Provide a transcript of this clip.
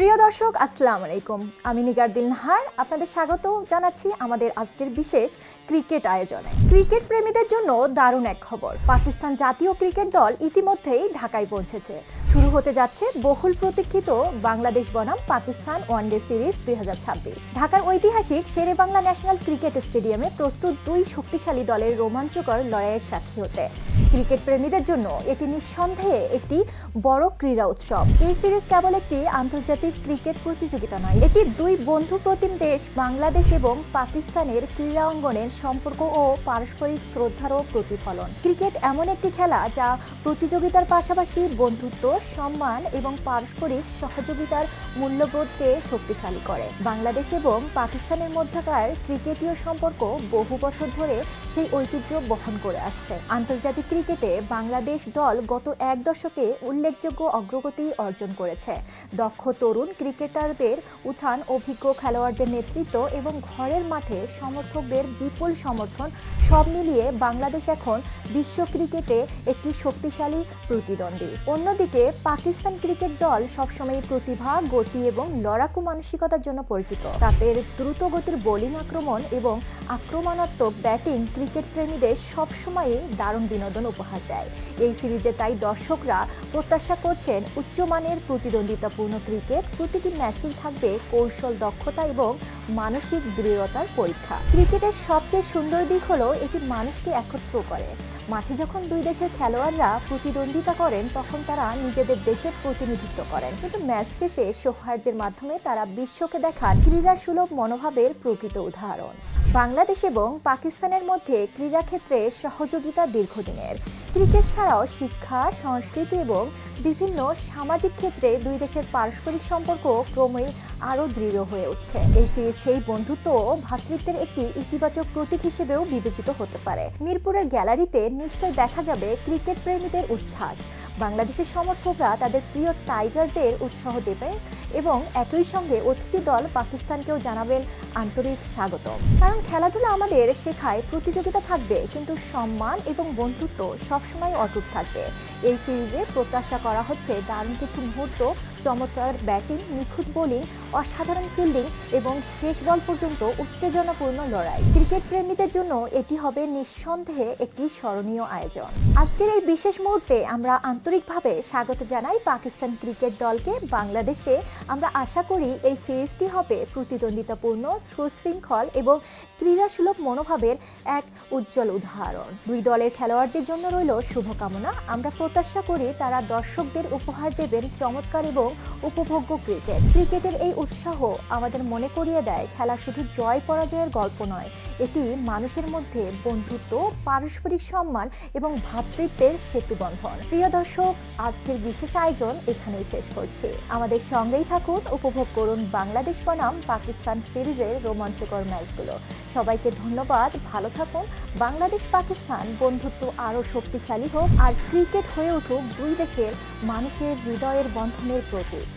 প্রিয় দর্শক, আসসালামু আলাইকুম। আমি নিগার দিলনাহার আপনাদের স্বাগত জানাচ্ছি আমাদের আজকের বিশেষ ক্রিকেট আয়োজনে। ক্রিকেট প্রেমীদের জন্য দারুণ এক খবর, পাকিস্তান জাতীয় ক্রিকেট দল ইতিমধ্যেই ঢাকায় পৌঁছেছে। শুরু হতে যাচ্ছে বহুল প্রতীক্ষিত বাংলাদেশ বনাম পাকিস্তান ওয়ানডে সিরিজ 2026। ঢাকার ঐতিহাসিক শেরেবাংলা ন্যাশনাল ক্রিকেট স্টেডিয়ামে প্রস্তুত দুই শক্তিশালী দলের রোমাঞ্চকর লড়াইয়ের সাক্ষী হতে। ক্রিকেট প্রেমীদের জন্য এটি নিঃসন্দেহে একটি বড় ক্রীড়া উৎসব। এই সিরিজ কেবল একটি আন্তর্জাতিক ক্রিকেট প্রতিযোগিতা নয়, এটি দুই বন্ধু প্রতিম দেশ বাংলাদেশ এবং পাকিস্তানের ক্রীড়া অঙ্গনের সম্পর্ক ও পারস্পরিক শ্রদ্ধারও প্রতিফলন। ক্রিকেট এমন একটি খেলা যা প্রতিযোগিতার পাশাপাশি বন্ধুত্ব, সম্মান এবং পারস্পরিক সহযোগিতার মূল্যবোধকে শক্তিশালী করে। বাংলাদেশ এবং পাকিস্তানের মধ্যকার ক্রিকেটীয় সম্পর্ক বহু বছর ধরে সেই ঐতিহ্য বহন করে আসছে। আন্তর্জাতিক ক্রিকেটে বাংলাদেশ দল গত এক দশকে উল্লেখযোগ্য অগ্রগতি অর্জন করেছে। দক্ষ তরুণ ক্রিকেটারদের উত্থান, অভিজ্ঞ খেলোয়াড়দের নেতৃত্ব এবং ঘরের মাঠে সমর্থকদের বিপুল সমর্থন সব মিলিয়ে বাংলাদেশ এখন বিশ্ব ক্রিকেটে একটি শক্তিশালী প্রতিদ্বন্দ্বী। অন্যদিকে পাকিস্তান ক্রিকেট দল সবসময় প্রতিভা, গতি এবং লড়াকু মানসিকতার জন্য পরিচিত। তাদের দ্রুত গতির বোলিং আক্রমণ এবং আক্রমণাত্মক ব্যাটিং ক্রিকেট প্রেমীদের সবসময়ই দারুণ বিনোদন উপহার দেয়। এই সিরিজে তাই দর্শকরা প্রত্যাশা করছেন উচ্চমানের প্রতিদ্বন্দ্বিতাপূর্ণ ক্রিকেট। প্রতিটি ম্যাচেই থাকবে কৌশল, দক্ষতা এবং মানসিক দৃঢ়তার পরীক্ষা। ক্রিকেটের সবচেয়ে সুন্দর দিক হলো এটি মানুষকে একত্র করে। মাঠে যখন দুই দেশের খেলোয়াড়রা প্রতিদ্বন্দ্বিতা করেন তখন তারা নিজেদের দেশের প্রতিনিধিত্ব করেন, কিন্তু ম্যাচ শেষে সৌহার্দ্যের মাধ্যমে তারা বিশ্বকে দেখান ক্রীড়া সুলভ মনোভাবের প্রকৃত উদাহরণ। বাংলাদেশ এবং পাকিস্তানের মধ্যে ক্রীড়াক্ষেত্রে সহযোগিতা দীর্ঘদিনের। ক্রিকেট ছাড়াও শিক্ষা, সংস্কৃতি এবং বিভিন্ন সামাজিক ক্ষেত্রে দুই দেশের পারস্পরিক সম্পর্ক ক্রমেই আরও দৃঢ় হয়ে উঠছে। এই সিরিজ সেই বন্ধুত্ব ও ভ্রাতৃত্বের একটি ইতিবাচক প্রতীক হিসেবেও বিবেচিত হতে পারে। মিরপুরের গ্যালারিতে নিশ্চয় দেখা যাবে ক্রিকেট প্রেমীদের উচ্ছ্বাস। বাংলাদেশের সমর্থকরা তাদের প্রিয় টাইগারদের উৎসাহ দেবে এবং একই সঙ্গে অতিথি দল পাকিস্তানকেও জানাবেন আন্তরিক স্বাগত। কারণ খেলাধুলা আমাদের শেখায় প্রতিযোগিতা থাকবে, কিন্তু সম্মান এবং বন্ধুত্ব সবসময় অটুট থাকবে। এই সিরিজে প্রত্যাশা করা হচ্ছে দারুণ কিছু মুহূর্ত, চমৎকার ব্যাটিং, নিখুঁত বোলিং, অসাধারণ ফিল্ডিং এবং শেষ বল পর্যন্ত উত্তেজনাপূর্ণ লড়াই। ক্রিকেট প্রেমীদের জন্য এটি হবে নিঃসন্দেহে একটি স্মরণীয় আয়োজন। আজকের এই বিশেষ মুহূর্তে আমরা আন্তরিকভাবে স্বাগত জানাই পাকিস্তান ক্রিকেট দলকে বাংলাদেশে। আমরা আশা করি এই সিরিজটি হবে প্রতিদ্বন্দ্বিতাপূর্ণ, সুশৃঙ্খল এবং ক্রীড়াসুলভ মনোভাবের এক উজ্জ্বল উদাহরণ। দুই দলের খেলোয়াড়দের জন্য রইল শুভকামনা। আমরা প্রত্যাশা করি তারা দর্শকদের উপহার দেবেন চমৎকার এবং উপভোগ্য ক্রিকেট। ক্রিকেটের এই উৎসাহ আমাদের মনে করিয়ে দেয় খেলা শুধু জয় পরাজয়ের গল্প নয়, এটি মানুষের মধ্যে বন্ধুত্ব, পারস্পরিক সম্মান এবং ভ্রাতৃত্বের সেতুবন্ধন। প্রিয় দর্শক, আজকের বিশেষ আয়োজন এখানেই শেষ করছি। আমাদের সঙ্গেই থাকুন, উপভোগ করুন বাংলাদেশ বনাম পাকিস্তান সিরিজের রোমাঞ্চকর ম্যাচগুলো। সবাইকে ধন্যবাদ, ভালো থাকুন। বাংলাদেশ পাকিস্তান বন্ধুত্ব আরও শক্তিশালী হোক আর ক্রিকেট হয়ে উঠুক দুই দেশের মানুষের হৃদয়ের বন্ধনের প্রতীক।